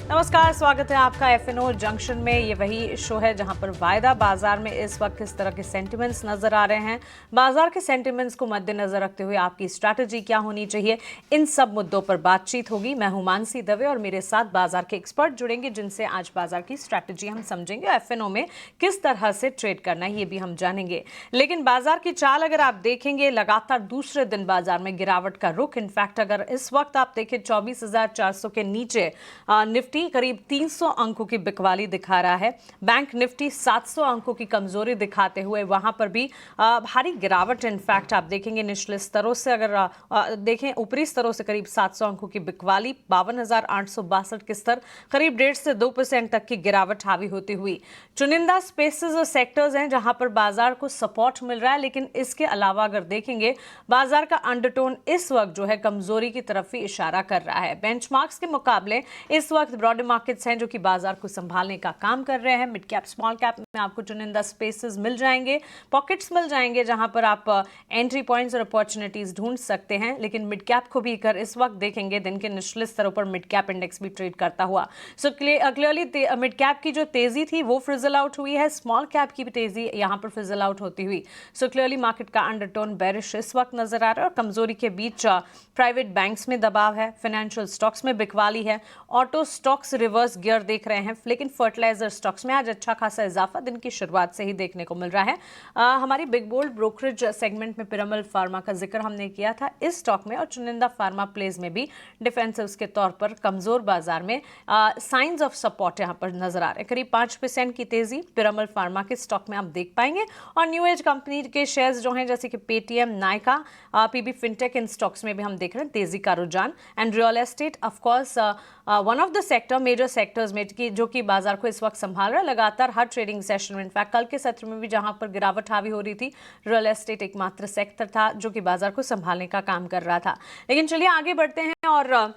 नमस्कार, स्वागत है आपका एफएनओ जंक्शन में। ये वही शो है जहां पर वायदा बाजार में इस वक्त किस तरह के सेंटिमेंट्स नजर आ रहे हैं, बाजार के सेंटिमेंट्स को मद्देनजर रखते हुए आपकी स्ट्रैटेजी क्या होनी चाहिए, इन सब मुद्दों पर बातचीत होगी। मैं हूं मानसी दवे और मेरे साथ बाजार के एक्सपर्ट जुड़ेंगे जिनसे आज बाजार की स्ट्रैटेजी हम समझेंगे। एफएनओ में किस तरह से ट्रेड करना है ये भी हम जानेंगे। लेकिन बाजार की चाल अगर आप देखेंगे, लगातार दूसरे दिन बाजार में गिरावट का रुख। इनफैक्ट अगर इस वक्त आप देखें 24,400 के नीचे निफ्टी करीब 300 अंकों की बिकवाली दिखा रहा है। बैंक निफ्टी 700 अंकों की कमजोरी दिखाते हुए वहां पर भी भारी गिरावट। इनफैक्ट आप देखेंगे निचले स्तरों से अगर देखें, ऊपरी स्तरों से करीब 700 अंकों की बिकवाली, 52,862 के स्तर, करीब 1.5 से 2% तक की गिरावट हावी होती हुई। चुनिंदा स्पेसेस और सेक्टर्स हैं जहां पर बाजार को सपोर्ट मिल रहा है, लेकिन इसके अलावा अगर देखेंगे बाजार का अंडरटोन इस वक्त जो है कमजोरी की तरफ ही इशारा कर रहा है। बेंचमार्क्स के मुकाबले इस वक्त ब्रॉडर मार्केट्स हैं जो कि बाजार को संभालने का काम कर रहे हैं। मिड कैप स्मॉल कैप में आपको चुनिंदा स्पेसेस मिल जाएंगे, पॉकेट्स मिल जाएंगे जहां पर आप एंट्री पॉइंट्स और अपॉर्चुनिटीज ढूंढ सकते हैं। लेकिन मिड कैप को भी कर इस वक्त देखेंगे दिन के निचले स्तरों पर मिड कैप इंडेक्स भी ट्रेड करता हुआ। सो क्लियरली मिड कैप की जो तेजी थी वो फिजल आउट हुई है, स्मॉल कैप की भी तेजी यहां पर फिजल आउट होती हुई। सो क्लियरली मार्केट का अंडरटोन बेरिश इस वक्त नजर आ रहा है और कमजोरी के बीच प्राइवेट बैंक्स में दबाव है, फाइनेंशियल स्टॉक्स में बिकवाली है, ऑटो स्टॉक्स रिवर्स गियर देख रहे हैं। लेकिन फर्टिलाइजर स्टॉक्स में आज अच्छा खासा इजाफा दिन की शुरुआत से ही देखने को मिल रहा है। हमारी बिग बोल्ड ब्रोकरेज सेगमेंट में पिरामल फार्मा का जिक्र हमने किया था। इस स्टॉक में और चुनिंदा फार्मा प्लेज में भी डिफेंसिव्स के तौर पर कमजोर बाजार में साइंस ऑफ सपोर्ट यहां पर नजर आ रहे हैं। करीब 5% की तेजी पिरामल फार्मा के स्टॉक में आप देख पाएंगे। और न्यू एज कंपनी के शेयर्स जो हैं जैसे कि पेटीएम, नायका, पीबी फिनटेक, इन स्टॉक्स में भी हम देख रहे हैं तेजी का रुझान। And real estate of course one of the sector, major sectors में जो कि बाजार को इस वक्त संभाल रहा है लगातार हर ट्रेडिंग सेशन में। इनफैक्ट कल के सत्र में भी जहां पर गिरावट हावी हो रही थी, रियल एस्टेट एकमात्र सेक्टर था जो कि बाजार को संभालने का काम कर रहा था। लेकिन चलिए आगे बढ़ते हैं और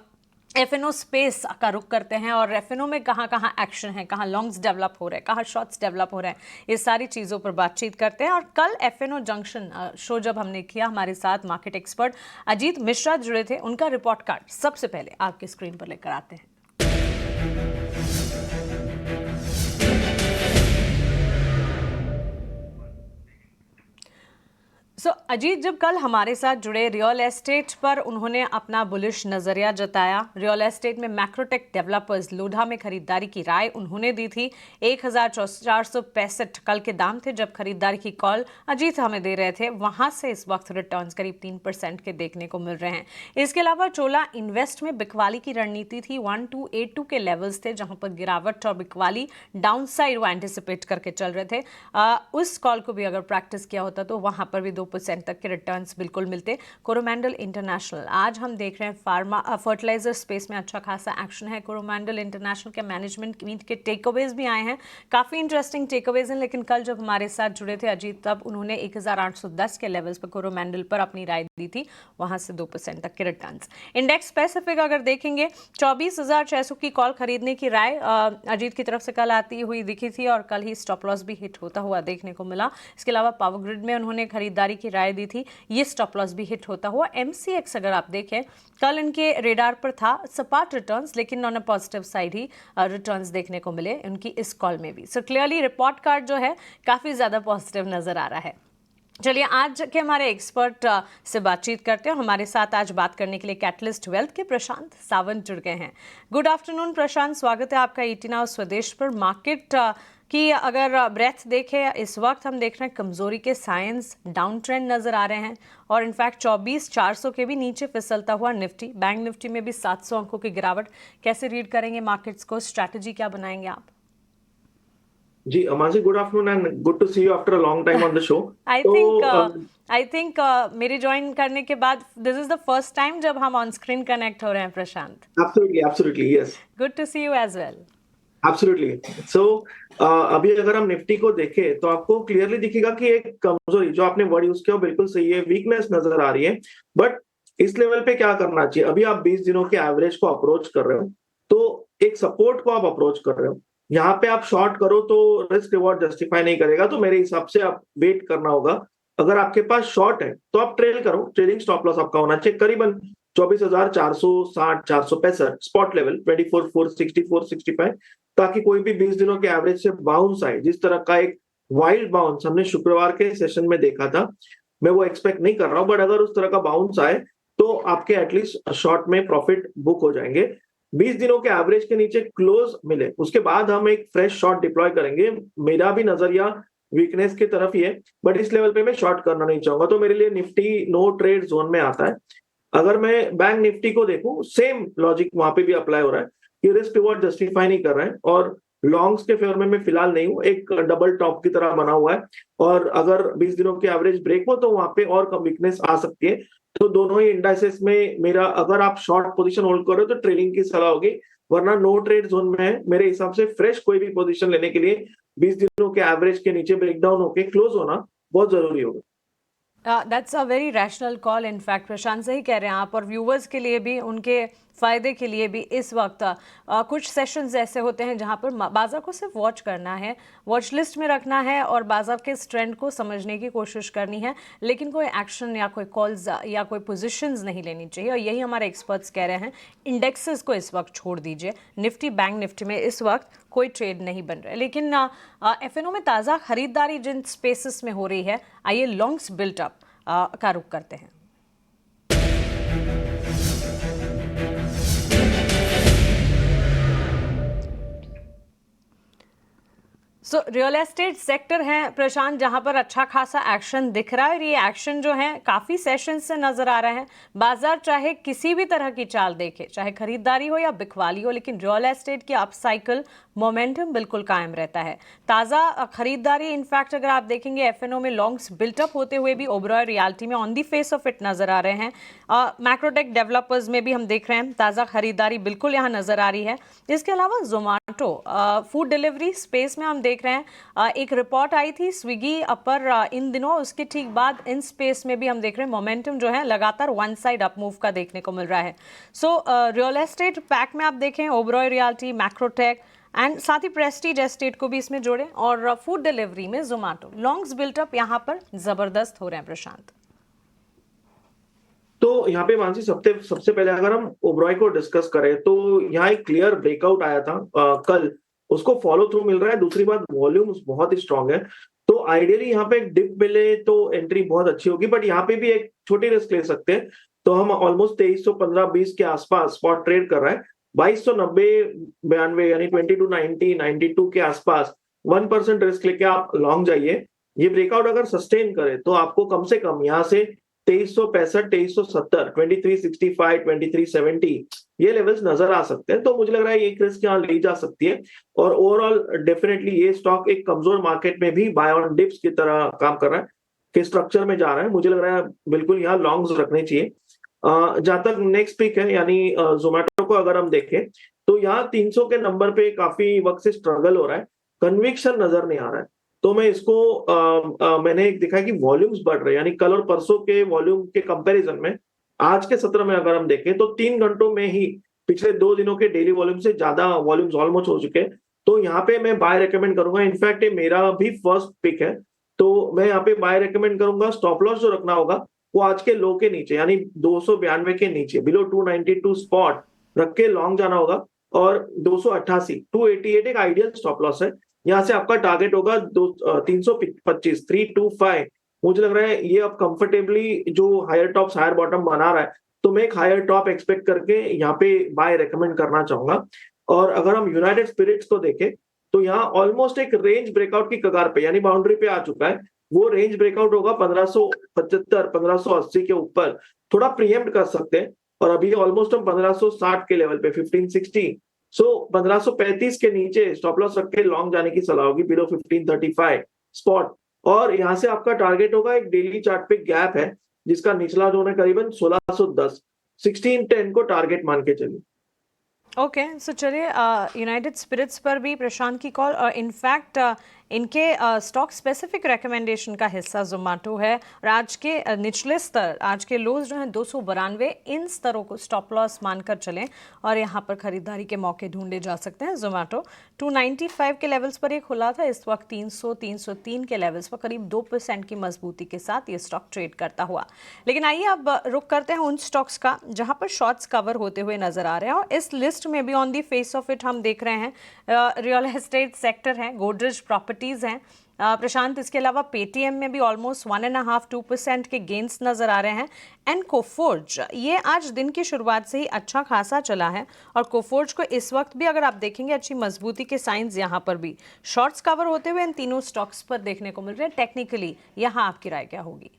एफएनओ स्पेस का रुख करते हैं और एफएनओ में कहाँ कहाँ एक्शन है, कहाँ लॉन्ग्स डेवलप हो रहे हैं, कहाँ शॉर्ट्स डेवलप हो रहे हैं, ये सारी चीज़ों पर बातचीत करते हैं। और कल एफएनओ जंक्शन शो जब हमने किया, हमारे साथ मार्केट एक्सपर्ट अजीत मिश्रा जुड़े थे। उनका रिपोर्ट कार्ड सबसे पहले आपके स्क्रीन पर लेकर आते हैं। अजीत जब कल हमारे साथ जुड़े, रियल एस्टेट पर उन्होंने अपना बुलिश नजरिया जताया। रियल एस्टेट में मैक्रोटेक डेवलपर्स लोधा में खरीदारी की राय उन्होंने दी थी। 1,465 कल के दाम थे जब खरीदारी की कॉल अजीत हमें दे रहे थे। वहां से इस वक्त रिटर्न्स करीब 3% के देखने को मिल रहे हैं। इसके अलावा चोला इन्वेस्ट में बिकवाली की रणनीति थी। 1282 के लेवल्स थे जहां पर गिरावट और बिकवाली डाउन साइड वो एंटिसिपेट करके चल रहे थे। उस कॉल को भी अगर प्रैक्टिस किया होता तो वहां पर भी 2% तक के रिटर्न्स बिल्कुल मिलते। कोरोमंडल इंटरनेशनल, आज हम देख रहे हैं फार्मा फर्टिलाइजर स्पेस में अच्छा खासा एक्शन है। कोरोमंडल इंटरनेशनल के मैनेजमेंट मीट के टेकअवेज भी आए हैं, काफी इंटरेस्टिंग टेकअवेज हैं। लेकिन कल जब हमारे साथ जुड़े थे अजीत, तब उन्होंने 1,810 के लेवल्स पर कोरोमंडल पर अपनी राय दी थी, वहां से 2% तक के रिटर्न्स। इंडेक्स स्पेसिफिक अगर देखेंगे, 24,600 की कॉल खरीदने की राय अजीत की तरफ से कल आती हुई दिखी थी और कल ही स्टॉप लॉस भी हिट होता हुआ देखने को मिला। इसके अलावा पावर ग्रिड में उन्होंने खरीदारी की राय दी थी, ये स्टॉप लॉस भी हिट होता हुआ। एमसीएक्स अगर आप देखें, कल इनके रेडार पर था सपाट रिटर्न्स, लेकिन on a positive side he returns देखने को मिले उनकी इस कॉल में भी। सो क्लियरली रिपोर्ट कार्ड जो है काफी ज्यादा पॉजिटिव नजर आ रहा है। चलिए आज के हमारे एक्सपर्ट से बातचीत करते हैं। हमारे साथ आज बात करने के लिए कैटलिस्ट वेल्थ के प्रशांत सावंत जुड़ गए हैं। गुड आफ्टरनून प्रशांत, स्वागत है आपका ईटी नाउ स्वदेश पर। मार्केट कि अगर ब्रेथ देखें, इस वक्त हम देख रहे हैं कमजोरी के साइंस, डाउन ट्रेंड नजर आ रहे हैं और इनफैक्ट 24,400 के भी नीचे फिसलता हुआ निफ्टी, बैंक निफ्टी में भी 700 अंकों की गिरावट। कैसे रीड करेंगे मार्केट्स को, स्ट्रैटेजी क्या बनाएंगे आप? जी अमाजी, good afternoon and good to see you after a long time on the show. I think मेरे ज्वाइन करने के बाद this is the first time जब हम ऑन स्क्रीन कनेक्ट हो रहे हैं Prashant. Absolutely yes, good to see you as well. Absolutely. So अभी अगर हम निफ्टी को देखें तो आपको क्लियरली दिखेगा कि एक कमजोरी, जो आपने वर्ड यूज किया बिल्कुल सही है, वीकनेस नजर आ रही है। बट इस लेवल पे क्या करना चाहिए? अभी आप 20 दिनों के एवरेज को अप्रोच कर रहे हो, तो एक सपोर्ट को आप अप्रोच कर रहे हो। यहाँ पे आप शॉर्ट करो तो रिस्क रिवॉर्ड जस्टिफाई नहीं करेगा, तो मेरे हिसाब से आप वेट करना होगा। अगर आपके पास शॉर्ट है तो आप ट्रेल करो, ट्रेलिंग स्टॉप लॉस आपका होना चाहिए करीबन 24,460 465 स्पॉट लेवल 24,464 ताकि कोई भी 20 दिनों के एवरेज से बाउंस आए, जिस तरह का एक वाइल्ड बाउंस हमने शुक्रवार के सेशन में देखा था, मैं वो एक्सपेक्ट नहीं कर रहा हूं, बट अगर उस तरह का बाउंस आए तो आपके एटलीस्ट शॉर्ट में प्रॉफिट बुक हो जाएंगे। 20 दिनों के एवरेज के नीचे क्लोज मिले उसके बाद हम एक फ्रेश शॉर्ट डिप्लॉय करेंगे। मेरा भी नजरिया वीकनेस की तरफ ही है, बट इस लेवल पे मैं शॉर्ट करना नहीं चाहूंगा, तो मेरे लिए निफ्टी नो ट्रेड जोन में आता है। अगर मैं बैंक निफ्टी को देखूं, सेम लॉजिक वहां पे भी अप्लाई हो रहा है कि रिस्क रिवॉर्ड जस्टिफाई नहीं कर रहे हैं और लॉन्ग्स के फेवर में मैं फिलहाल नहीं हूं, एक डबल टॉप की तरह बना हुआ है और अगर 20 दिनों की एवरेज ब्रेक हो तो वहां पे और कम वीकनेस आ सकती है। तो दोनों ही इंडाइसेस में मेरा, अगर आप शॉर्ट पोजीशन होल्ड कर रहे हो तो ट्रेडिंग की सलाह होगी, वरना नो ट्रेड जोन में है। मेरे हिसाब से फ्रेश कोई भी पोजीशन लेने के लिए 20 दिनों के एवरेज के नीचे ब्रेकडाउन होके क्लोज होना बहुत जरूरी होगा। That's a very rational call. In fact Prashant सही कह रहे हैं आप, और व्यूवर्स के लिए भी, उनके फ़ायदे के लिए भी इस वक्त कुछ सेशंस ऐसे होते हैं जहां पर बाजार को सिर्फ वॉच करना है, वॉच लिस्ट में रखना है और बाजार के इस ट्रेंड को समझने की कोशिश करनी है, लेकिन कोई एक्शन या कोई कॉल्स या कोई पोजीशंस नहीं लेनी चाहिए। और यही हमारे एक्सपर्ट्स कह रहे हैं, इंडेक्सेस को इस वक्त छोड़ दीजिए। निफ्टी, बैंक निफ्टी में इस वक्त कोई ट्रेड नहीं बन रहा है, लेकिन एफएनओ में ताज़ा खरीदारी जिन स्पेसिस में हो रही है, आइए लॉन्ग्स बिल्टअप का रुख करते हैं। सो रियल एस्टेट सेक्टर है प्रशांत, जहां पर अच्छा खासा एक्शन दिख रहा है और ये एक्शन जो है काफ़ी सेशन से नज़र आ रहा है। बाजार चाहे किसी भी तरह की चाल देखे, चाहे खरीदारी हो या बिकवाली हो, लेकिन रियल एस्टेट की अप साइकिल मोमेंटम बिल्कुल कायम रहता है। ताज़ा खरीदारी, इनफैक्ट अगर आप देखेंगे एफएनओ में लॉन्ग्स बिल्टअप होते हुए भी ओबरॉय रियल्टी में on the face of it नज़र आ रहे हैं। मैक्रोटेक डेवलपर्स में भी हम देख रहे हैं ताज़ा खरीदारी बिल्कुल यहाँ नज़र आ रही है। इसके अलावा जोमेटो फूड डिलीवरी स्पेस में हम देख रहे हैं, एक रिपोर्ट आई थी स्विगी पर इन दिनों, उसके ठीक बाद इन स्पेस में भी हम देख रहे हैं मोमेंटम जो है लगातार वन साइड अप मूव का देखने को मिल रहा है। सो रियल एस्टेट पैक में आप देखें ओबरॉय रियल्टी, मैक्रोटेक एंड साथ ही प्रेस्टीज एस्टेट को भी इसमें जोड़ें, और फूड डिलीवरी में जोमेटो, लॉन्ग्स बिल्टअप यहाँ पर जबरदस्त हो रहे हैं प्रशांत। तो यहाँ पे मानसी, सबसे पहले अगर हम ओबरॉय को डिस्कस करें तो यहाँ एक क्लियर ब्रेकआउट आया था कल, उसको फॉलो थ्रू मिल रहा है। दूसरी बात, वॉल्यूम्स बहुत ही स्ट्रांग है, तो आइडियली यहाँ पे एक डिप मिले तो एंट्री बहुत अच्छी होगी, बट यहाँ पे भी एक छोटी रिस्क ले सकते हैं। तो हम ऑलमोस्ट 2315-20 के आसपास स्पॉट ट्रेड कर रहा है। 2290-92 यानी 2290 92 के आसपास 1% रिस्क लेके आप लॉन्ग जाइए। ये ब्रेकआउट अगर सस्टेन करे तो आपको कम से कम यहाँ से 2365 2370 2365 2370 ये लेवल्स नजर आ सकते हैं। तो मुझे लग रहा है ये रिस्क यहाँ ली जा सकती है, और ओवरऑल डेफिनेटली ये स्टॉक एक कमजोर मार्केट में भी बाय ऑन डिप्स की तरह काम कर रहा है, के स्ट्रक्चर में जा रहा है। मुझे लग रहा है बिल्कुल यहाँ लॉन्ग्स रखने चाहिए। जहां तक नेक्स्ट पिक है यानी जोमेटो को अगर हम देखें तो यहाँ 300 के नंबर पे काफी वक्त से स्ट्रगल हो रहा है, कन्विक्शन नजर नहीं आ रहा है। तो मैं इसको मैंने एक देखा है कि वॉल्यूम्स बढ़ रहे हैं, यानी कल और परसों के वॉल्यूम के कंपैरिजन में आज के सत्र में अगर हम देखें तो 3 घंटों में ही पिछले 2 दिनों के डेली वॉल्यूम से ज्यादा वॉल्यूम्स ऑलमोस्ट हो चुके हैं। तो यहाँ पे मैं बाय रेकमेंड करूंगा, इनफैक्ट ये मेरा भी फर्स्ट पिक है, तो मैं यहाँ पे बाय रेकमेंड करूंगा। स्टॉप लॉस जो रखना होगा वो आज के लो के नीचे यानी 292 के नीचे, बिलो 292 स्पॉट रख के लॉन्ग जाना होगा, और 288 288 एक आइडियल स्टॉप लॉस है। यहाँ से आपका टारगेट होगा 325 325। मुझे लग रहा है ये अब कंफर्टेबली जो हायर टॉप हायर बॉटम बना रहा है, तो मैं एक हायर टॉप एक्सपेक्ट करके यहाँ पे बाय रेकमेंड करना चाहूंगा। और अगर हम यूनाइटेड स्पिरिट्स को देखें तो यहाँ ऑलमोस्ट एक रेंज ब्रेकआउट की कगार पे यानी बाउंड्री पे आ चुका है। वो रेंज ब्रेकआउट होगा 1575 1580 के ऊपर, थोड़ा प्रीएम्प्ट कर सकते हैं, और अभी ऑलमोस्ट हम 1560 के लेवल पे 1560, सो 1535 के नीचे स्टॉप लॉस रख के लॉन्ग जाने की सलाह होगी, बिलो 1535 स्पॉट। और यहाँ से आपका टारगेट होगा, एक डेली चार्ट पे गैप है जिसका निचला जोन है करीबन 1610, 1610 को टारगेट मान के चलिए। ओके, सो चलिए यूनाइटेड स्पिरिट्स पर भी प्रशांत की कॉल, और इनफैक्ट इनके स्टॉक स्पेसिफिक रिकमेंडेशन का हिस्सा जोमेटो है और आज के निचले स्तर, आज के लोज जो हैं 292, इन स्तरों को स्टॉप लॉस मानकर चलें और यहाँ पर खरीदारी के मौके ढूंढे जा सकते हैं। जोमेटो 295 के लेवल्स पर ये खुला था, इस वक्त 300 303 के लेवल्स पर करीब 2% की मजबूती के साथ ये स्टॉक ट्रेड करता हुआ। लेकिन आइए अब रुक करते हैं उन स्टॉक्स का जहां पर शॉर्ट्स कवर होते हुए नजर आ रहे हैं और इस लिस्ट में भी on the face of it हम देख रहे हैं रियल एस्टेट सेक्टर है, गोदरेज प्रॉपर्टीज हैं। प्रशांत, इसके अलावा पेटीएम में भी ऑलमोस्ट 1.5-2% के गेंस नजर आ रहे हैं। एंड कोफोर्ज ये आज दिन की शुरुआत से ही अच्छा खासा चला है और कोफोर्ज को इस वक्त भी अगर आप देखेंगे अच्छी मजबूती के साइंस यहाँ पर भी शॉर्ट्स कवर होते हुए इन तीनों स्टॉक्स पर देखने को मिल रहे हैं। टेक्निकली यहाँ आपकी राय क्या होगी?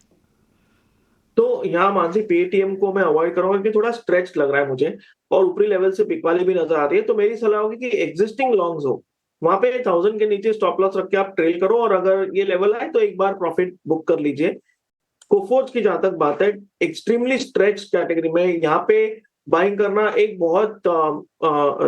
तो यहाँ मानसी पेटीएम को मैं अवॉइड करूंगा क्योंकि थोड़ा स्ट्रेच लग रहा है मुझे और ऊपरी लेवल से पिक वाली भी नजर आ रही है। तो मेरी सलाह होगी कि एग्जिस्टिंग लॉन्ग्स हो वहां पे 1000 के नीचे स्टॉप लॉस रख के आप ट्रेल करो और अगर ये लेवल आए तो एक बार प्रॉफिट बुक कर लीजिए। कोफोर्ज की जहां तक बात है, एक्सट्रीमली स्ट्रेच कैटेगरी में यहाँ पे बाइंग करना एक बहुत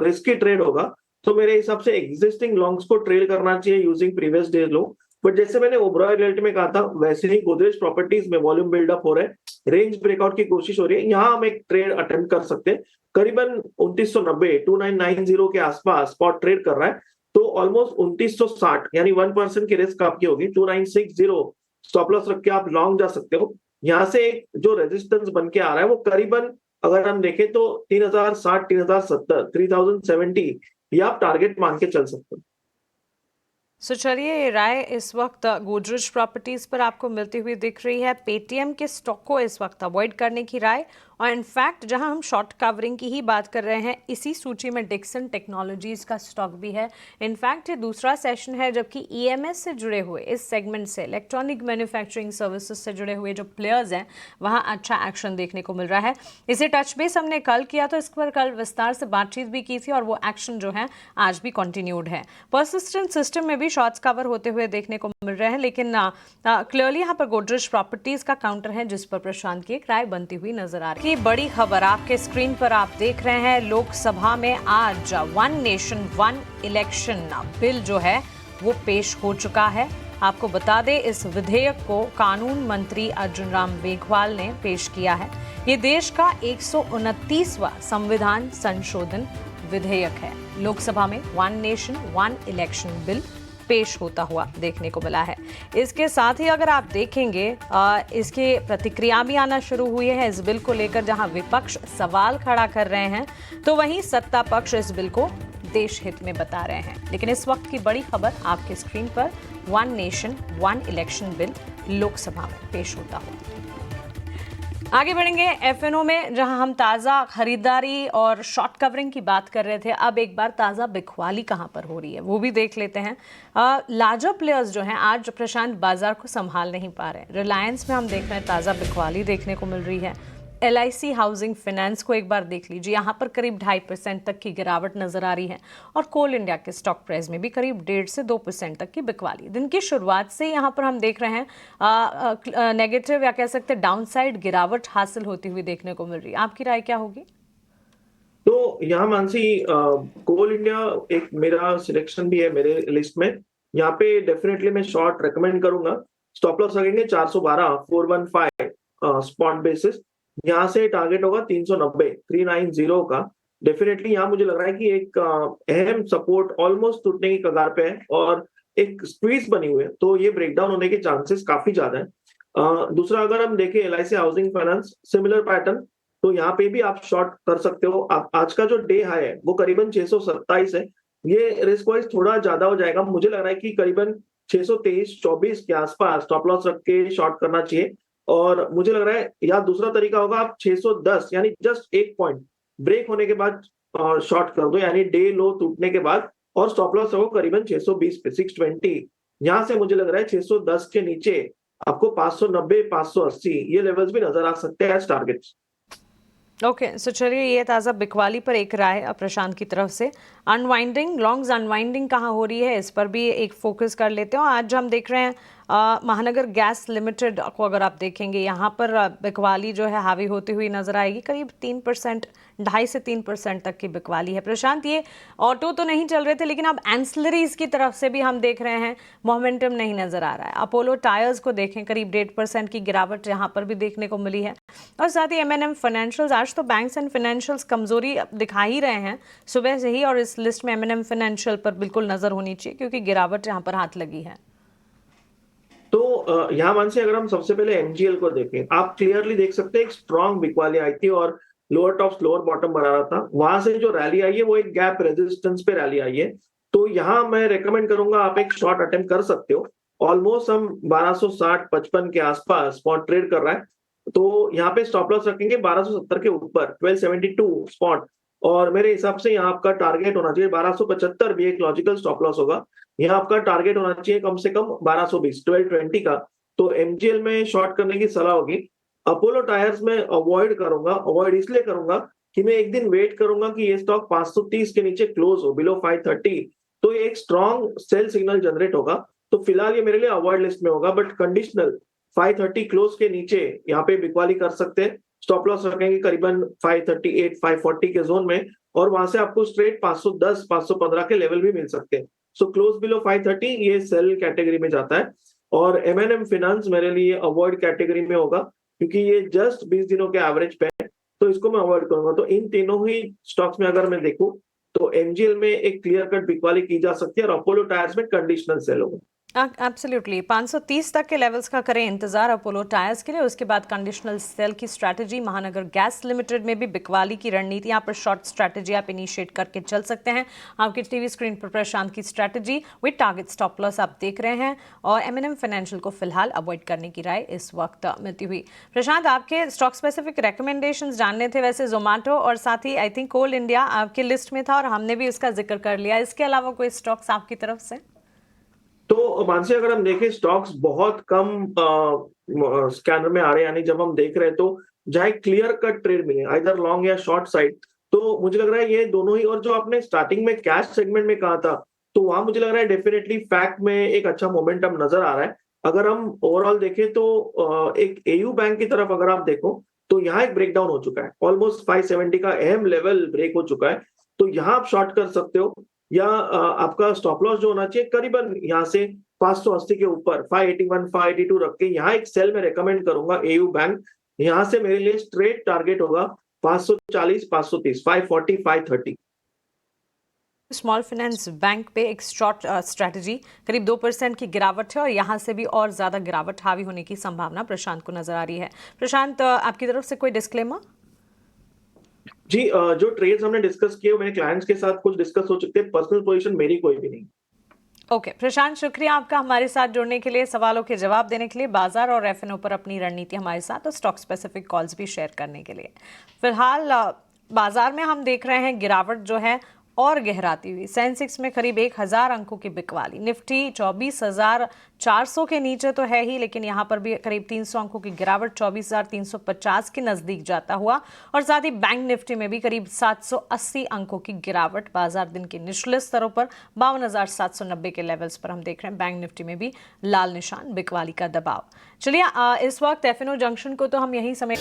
रिस्की ट्रेड होगा। तो मेरे हिसाब से एग्जिस्टिंग लॉन्ग्स को ट्रेल करना चाहिए using previous days low. But जैसे मैंने ओबरॉय रियल्टी में कहा था वैसे ही गोदरेज प्रॉपर्टीज में वॉल्यूम बिल्डअप हो रहा है, रेंज ब्रेकआउट की कोशिश हो रही है, यहाँ हम एक ट्रेड अटेम्प्ट कर सकते हैं। करीबन 2990 2990 के आसपास स्पॉट ट्रेड कर रहा है, तो ऑलमोस्ट 2960 यानी 1% की रिस्क आपकी होगी। 2960 स्टॉप लॉस रख के आप लॉन्ग जा सकते हो। यहाँ से जो रेजिस्टेंस बन के आ रहा है वो करीबन अगर हम देखें तो 3060 3070 3070 ये आप टारगेट मान के चल सकते हो। सो चलिए, राय इस वक्त गोदरेज प्रॉपर्टीज पर आपको मिलती हुई दिख रही है। पेटीएम के स्टॉक को इस वक्त अवॉइड करने की राय, और इनफैक्ट जहां हम शॉर्ट कवरिंग की ही बात कर रहे हैं इसी सूची में डिक्सन टेक्नोलॉजीज का स्टॉक भी है। इनफैक्ट ये दूसरा सेशन है जबकि ईएमएस से जुड़े हुए इस सेगमेंट से, इलेक्ट्रॉनिक मैन्युफैक्चरिंग सर्विसेज से जुड़े हुए जो प्लेयर्स हैं वहां अच्छा एक्शन देखने को मिल रहा है। इसे टच बेस हमने कल किया तो इस पर कल विस्तार से बातचीत भी की थी और वो एक्शन जो है आज भी कंटिन्यूड है। पर्सिस्टेंट सिस्टम में भी शॉर्ट्स कवर होते हुए देखने को मिल रहे हैं, लेकिन क्लियरली यहाँ पर गोदरेज प्रॉपर्टीज का काउंटर है जिस पर प्रशांत की एक राय बनती हुई नजर आ रही है। बड़ी खबर आपके स्क्रीन पर आप देख रहे हैं, लोकसभा में आज one nation one election bill जो है वो पेश हो चुका है। आपको बता दें इस विधेयक को कानून मंत्री अर्जुन राम मेघवाल ने पेश किया है। ये देश का 129वां संविधान संशोधन विधेयक है। लोकसभा में one nation one election bill पेश होता हुआ देखने को मिला है। इसके साथ ही अगर आप देखेंगे इसके प्रतिक्रिया भी आना शुरू हुई है इस बिल को लेकर, जहां विपक्ष सवाल खड़ा कर रहे हैं तो वहीं सत्ता पक्ष इस बिल को देश हित में बता रहे हैं। लेकिन इस वक्त की बड़ी खबर आपके स्क्रीन पर, one nation one election bill Lok Sabha में पेश होता हुआ। आगे बढ़ेंगे एफएनओ में, जहां हम ताज़ा खरीदारी और शॉर्ट कवरिंग की बात कर रहे थे। अब एक बार ताज़ा बिकवाली कहां पर हो रही है वो भी देख लेते हैं। लार्जर प्लेयर्स जो हैं आज प्रशांत बाजार को संभाल नहीं पा रहे हैं। रिलायंस में हम देख रहे हैं ताज़ा बिकवाली देखने को मिल रही है। LIC हाउसिंग फाइनेंस को एक बार देख लीजिए, यहाँ पर करीब 2.5% तक की गिरावट नजर आ रही है और कोल इंडिया के स्टॉक प्राइस में भी करीब 1.5 से 2% तक की बिकवाली। दिन की शुरुआत से यहाँ पर हम देख रहे हैं नेगेटिव या कह सकते हैं डाउनसाइड गिरावट हासिल होती हुई देखने को मिल रही है। आपकी राय क्या होगी? तो यहाँ मानसी कोल इंडिया एक मेरा सिलेक्शन भी है मेरे लिस्ट में। यहाँ पे डेफिनेटली मैं शॉर्ट रेकमेंड करूंगा। स्टॉप लॉस लगेंगे 412 415 स्पॉट बेसिस। यहाँ से टारगेट होगा 390 390 का। डेफिनेटली यहाँ मुझे लग रहा है कि एक अहम सपोर्ट ऑलमोस्ट टूटने की कगार पे है और एक स्क्वीज बनी हुई है, तो ये ब्रेकडाउन होने के चांसेस काफी ज्यादा है। दूसरा अगर हम देखें LIC housing finance, similar pattern, तो यहाँ पे भी आप शॉर्ट कर सकते हो। आज का जो डे हाई है वो करीबन 627 है। ये रिस्क वाइज थोड़ा ज्यादा हो जाएगा, मुझे लग रहा है कि करीबन 623-24 के आसपास स्टॉप लॉस रख के शॉर्ट करना चाहिए। और मुझे लग रहा है या दूसरा तरीका होगा आप 610 यानी जस्ट एक पॉइंट ब्रेक होने के बाद शॉर्ट कर दो, यानी डे लो टूटने के बाद, और स्टॉप लॉस होगा करीबन 620 पे 620। यहाँ से मुझे लग रहा है 610 के नीचे आपको 590 580 ये लेवल्स भी नजर आ सकते हैं एज टारगेट्स। ओके, सो चलिए, ये ताज़ा बिकवाली पर एक राय प्रशांत की तरफ से। अनवाइंडिंग, लॉन्ग्स अनवाइंडिंग कहाँ हो रही है इस पर भी एक फोकस कर लेते हैं। आज हम देख रहे हैं महानगर गैस लिमिटेड को अगर आप देखेंगे यहाँ पर बिकवाली जो है हावी होती हुई नजर आएगी। करीब 3% 2.5 से 3% तक की बिकवाली है। प्रशांत, ये ऑटो तो नहीं चल रहे थे, लेकिन अब एंसिलरीज की तरफ से भी हम देख रहे हैं मोमेंटम नहीं नजर आ रहा है। अपोलो टायर्स को देखें, करीब 1.5% की गिरावट यहाँ पर भी देखने को मिली है। और साथ ही M&M फाइनेंशियल्स, आज तो बैंक्स एंड फाइनेंशियल्स कमजोरी दिखा ही रहे हैं सुबह से ही, और इस लिस्ट में M&M फाइनेंशियल पर बिल्कुल नजर होनी चाहिए क्योंकि गिरावट यहाँ पर हाथ लगी है। तो यहाँ मान से अगर हम सबसे पहले एमजीएल को देखें, आप क्लियरली देख सकते हैं एक स्ट्रॉन्ग बिकवाली आई थी और लोअर टॉप लोअर बॉटम बना रहा था। वहां से जो रैली आई है वो एक गैप रेजिस्टेंस पे रैली आई है। तो यहाँ मैं रेकमेंड करूंगा आप एक शॉर्ट अटेम्प्ट कर सकते हो। ऑलमोस्ट हम 1260-55 के आसपास स्पॉट ट्रेड कर रहा है, तो यहाँ पे स्टॉप लॉस रखेंगे 1270 के ऊपर 1272 स्पॉट। और मेरे हिसाब से यहाँ आपका टारगेट होना चाहिए 1275 भी एक लॉजिकल स्टॉप लॉस होगा। यहाँ आपका टारगेट होना चाहिए कम से कम 1220 1220 का। तो एमजीएल में शॉर्ट करने की सलाह होगी। अपोलो टायर्स में अवॉइड करूंगा। अवॉइड इसलिए करूंगा कि मैं एक दिन वेट करूंगा कि ये स्टॉक 530 के नीचे क्लोज हो, बिलो 530, तो ये एक स्ट्रॉन्ग सेल सिग्नल जनरेट होगा। तो फिलहाल ये मेरे लिए अवॉइड लिस्ट में होगा, बट कंडीशनल 530 क्लोज के नीचे यहाँ पे बिकवाली कर सकते हैं। स्टॉप लॉस रखेंगे करीबन 538 540 के जोन में, और वहां से आपको स्ट्रेट 510 515 के लेवल भी मिल सकते हैं। सो क्लोज बिलो 530 ये सेल कैटेगरी में जाता है। और M&M फाइनेंस मेरे लिए अवॉइड कैटेगरी में होगा क्योंकि ये जस्ट 20 दिनों के एवरेज पे है, तो इसको मैं अवॉइड करूंगा। तो इन तीनों ही स्टॉक्स में अगर मैं देखूं तो एमजीएल में एक क्लियर कट बिकवाली की जा सकती है और अपोलो टायर्स में कंडीशनल सेल होगा। एब्सोल्युटली 530 तक के लेवल्स का करें इंतजार अपोलो टायर्स के लिए। उसके बाद कंडीशनल सेल की स्ट्रैटेजी, महानगर गैस लिमिटेड में भी बिकवाली की रणनीति, यहाँ पर शॉर्ट स्ट्रैटेजी आप इनिशिएट करके चल सकते हैं। आपकी टीवी स्क्रीन पर प्रशांत की strategy with target stop loss आप देख रहे हैं, और M&M फाइनेंशियल को फिलहाल अवॉइड करने की राय इस वक्त मिलती हुई। प्रशांत, आपके स्टॉक स्पेसिफिक रिकमेंडेशन जानने थे। वैसे जोमेटो और साथ ही आई थिंक कोल इंडिया आपके लिस्ट में था और हमने भी उसका जिक्र कर लिया। इसके अलावा कोई स्टॉक्स आपकी तरफ से? तो मानसी अगर हम देखें स्टॉक्स बहुत कम स्कैनर में आ रहे हैं, यानी जब हम देख रहे हैं तो जहाँ क्लियर कट ट्रेड मिले आइदर लॉन्ग या शॉर्ट साइड, तो मुझे लग रहा है ये दोनों ही। और जो आपने स्टार्टिंग में कैश सेगमेंट में कहा था, तो वहां मुझे लग रहा है डेफिनेटली फैक्ट में एक अच्छा मोमेंटम नजर आ रहा है। अगर हम ओवरऑल देखें तो एक एयू बैंक की तरफ अगर आप देखो तो यहाँ एक ब्रेकडाउन हो चुका है, ऑलमोस्ट 570 का अहम लेवल ब्रेक हो चुका है। तो यहाँ आप शॉर्ट कर सकते हो, या आपका स्टॉप लॉस जो होना चाहिए करीबन यहाँ से 580 के ऊपर 581 582 रख के यहाँ एक सेल में रेकमेंड करूंगा एयू बैंक। यहाँ से मेरे लिए स्ट्रेट टारगेट होगा 540 530 540 530। स्मॉल फाइनेंस बैंक पे एक शॉर्ट स्ट्रैटेजी, करीब 2% की गिरावट है और यहाँ से भी और ज्यादा गिरावट हावी होने की संभावना प्रशांत को नजर आ रही है। प्रशांत, आपकी तरफ से कोई डिस्क्लेमर? जी, जो ट्रेड्स हमने डिस्कस किए मेरे क्लाइंट्स के साथ कुछ डिस्कस हो चुके हैं, पर्सनल पोजीशन मेरी कोई भी नहीं। ओके प्रशांत, शुक्रिया आपका हमारे साथ जुड़ने के लिए, सवालों के जवाब देने के लिए, बाजार और एफएनओ पर अपनी रणनीति हमारे साथ और स्टॉक स्पेसिफिक कॉल्स भी शेयर करने के लिए। फिलहाल बाजार में हम देख रहे हैं गिरावट जो है और गहराती हुई। सेंसेक्स में करीब 1000 अंकों की बिकवाली, निफ्टी 24,400 के नीचे तो है ही, लेकिन यहाँ पर भी करीब 300 अंकों की गिरावट 24,350 के नजदीक जाता हुआ। और साथ ही बैंक निफ्टी में भी करीब 780 अंकों की गिरावट। बाजार दिन के निचले स्तरों पर 52,790 के लेवल्स पर हम देख रहे हैं। बैंक निफ्टी में भी लाल निशान, बिकवाली का दबाव। चलिए इस वक्त एफएनओ जंक्शन को तो हम यहीं समय